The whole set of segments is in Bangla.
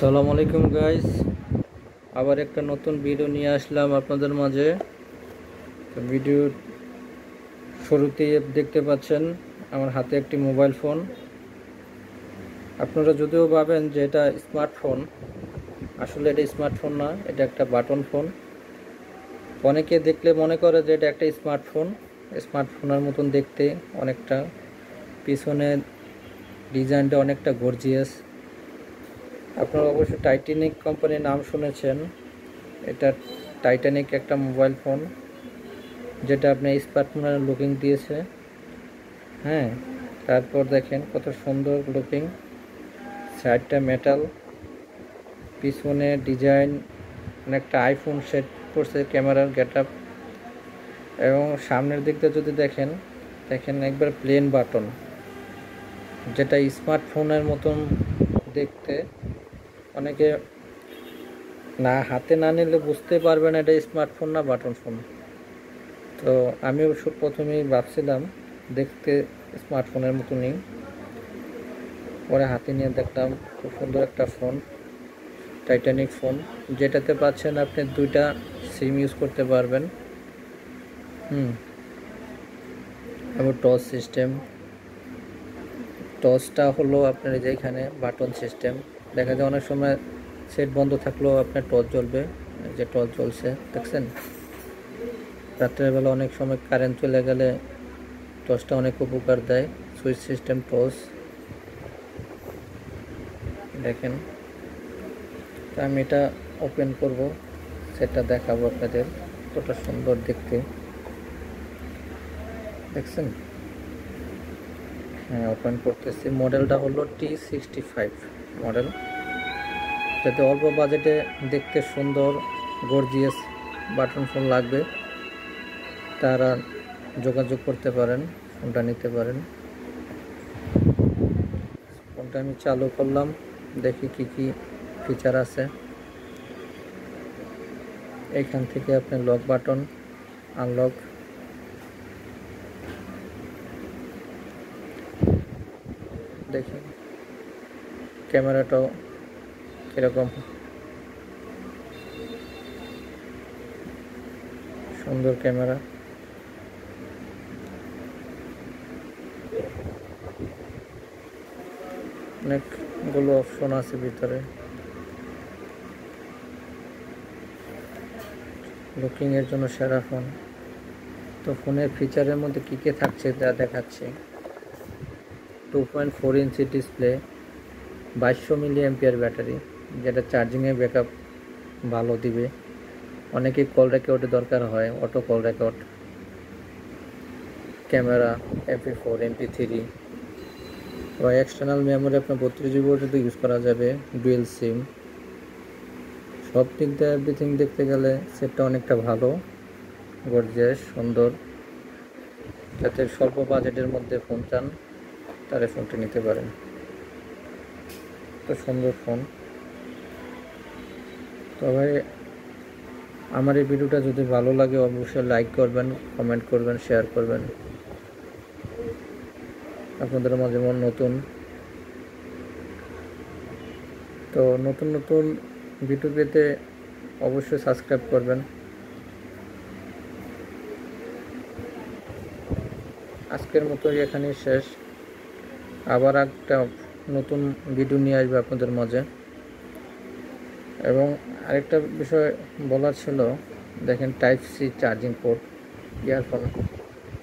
আসসালামু আলাইকুম গাইস, আবার একটা নতুন ভিডিও নিয়ে আসলাম আপনাদের মাঝে। তো ভিডিও শুরুতেই দেখতে পাচ্ছেন আমার হাতে একটি মোবাইল ফোন। আপনারা যদিও ভাবেন যে এটা স্মার্টফোন, আসলে এটা স্মার্টফোন না, এটা একটা বাটন ফোন। অনেকে দেখলে মনে করে যে এটা একটা স্মার্টফোনের মতন দেখতে অনেকটা, পিছনে ডিজাইনটা অনেকটা গর্জিয়াস। আপনারা অবশ্যই টাইটানিক কোম্পানির নাম শুনেছেন। এটা টাইটানিক একটা মোবাইল ফোন, যেটা আপনি স্মার্টফোনের লুকিং দিয়েছে। হ্যাঁ, তারপর দেখেন কত সুন্দর লুকিং, সাইডটা মেটাল, পিছনে ডিজাইন অনেকটা আইফোন সেট করছে, ক্যামেরার গেটআপ। এবং সামনের দিকটা যদি দেখেন একবার প্লেন বাটন, যেটা স্মার্টফোনের মতন দেখতে। অনেকে না হাতে না নিলে বুঝতে পারবেন এটা স্মার্টফোন না বাটন ফোন। তো আমিও প্রথমেই ভাবছিলাম দেখতে স্মার্টফোনের মতনই, পরে হাতে নিয়ে দেখলাম খুব সুন্দর একটা ফোন, টাইটানিক ফোন, যেটাতে পাচ্ছেন আপনি দুইটা সিম ইউজ করতে পারবেন। এবং টচ সিস্টেম, টচটা হলো আপনার যেখানে বাটন সিস্টেম। দেখা যায় অনেক সময় সেট বন্ধ থাকলেও আপনার টর্চ জ্বলবে, যে টর্চ জ্বলছে দেখছেন। রাত্রেবেলা অনেক সময় কারেন্ট চলে গেলে টর্চটা অনেক উপকার দেয়। সুইচ সিস্টেম টর্চ দেখেন। তো আমি এটা ওপেন করব, সেটা দেখাবো আপনাদের কতটা সুন্দর দেখতে, দেখছেন। হ্যাঁ, ওপেন করতেছি। মডেলটা হলো T65 মডেল। যাতে অল্প বাজেটে দেখতে সুন্দর গর্জিয়াস বাটন ফোন লাগবে, তারা যোগাযোগ করতে পারেন, ফোনটা নিতে পারেন। ফোনটা আমি চালু করলাম, দেখি কি কি ফিচার আছে। এখান থেকে আপনি লক বাটন, আনলক, দেখেন ক্যামেরাটাও কীরকম সুন্দর ক্যামেরা। অনেকগুলো অপশন আছে ভিতরে, লুকিং এর জন্য সেরা ফোন। তো ফোনের ফিচারের মধ্যে কী কী থাকছে তা দেখাচ্ছি। 2.4 ইঞ্চি ডিসপ্লে, 2200 mAh ব্যাটারি, যেটা চার্জিংয়ে ব্যাকআপ ভালো দিবে। অনেকেই কল রেকর্ডে দরকার হয়, auto call record. Camera MP4 MP3, বা এক্সটার্নাল মেমোরি আপনার 32GB পর্যন্ত ইউজ করা যাবে, ডুয়েল সিম। সব দিক দিয়ে এভরিথিং দেখতে গেলে সেটটা অনেকটা ভালো, গর্জিয়াস, সুন্দর। যাতে স্বল্প বাজেটের মধ্যে ফোন চান, তারা ফোনটি নিতে পারেন। তো সুন্দর ফোন। তবে আমার এই ভিডিওটা যদি ভালো লাগে অবশ্যই লাইক করবেন, কমেন্ট করবেন, শেয়ার করবেন। আপনাদের মাঝে যেমন নতুন নতুন ভিডিও পেতে অবশ্যই সাবস্ক্রাইব করবেন। আজকের মতো এখানেই শেষ, আবার একটা নতুন ভিডিও নিয়ে আসবে আপনাদের মাঝে। এবং আরেকটা বিষয় বলার ছিল, দেখেন টাইপ-C চার্জিং পোর্ট, ইয়ারফোন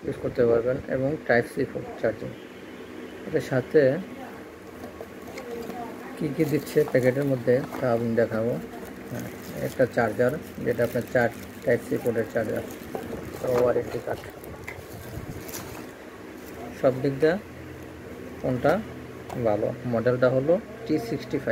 ইউজ করতে পারবেন, এবং টাইপ-C পোর্ট চার্জিং। এটার সাথে কী কী দিচ্ছে প্যাকেটের মধ্যে তা আমি দেখাবো। হ্যাঁ, একটা চার্জার, যেটা আপনার টাইপ-C পোর্টের চার্জার, ওয়ারেন্টি কার্ড, সব দিক দিয়ে ফোনটা ভালো। মডেলটা হলো T65।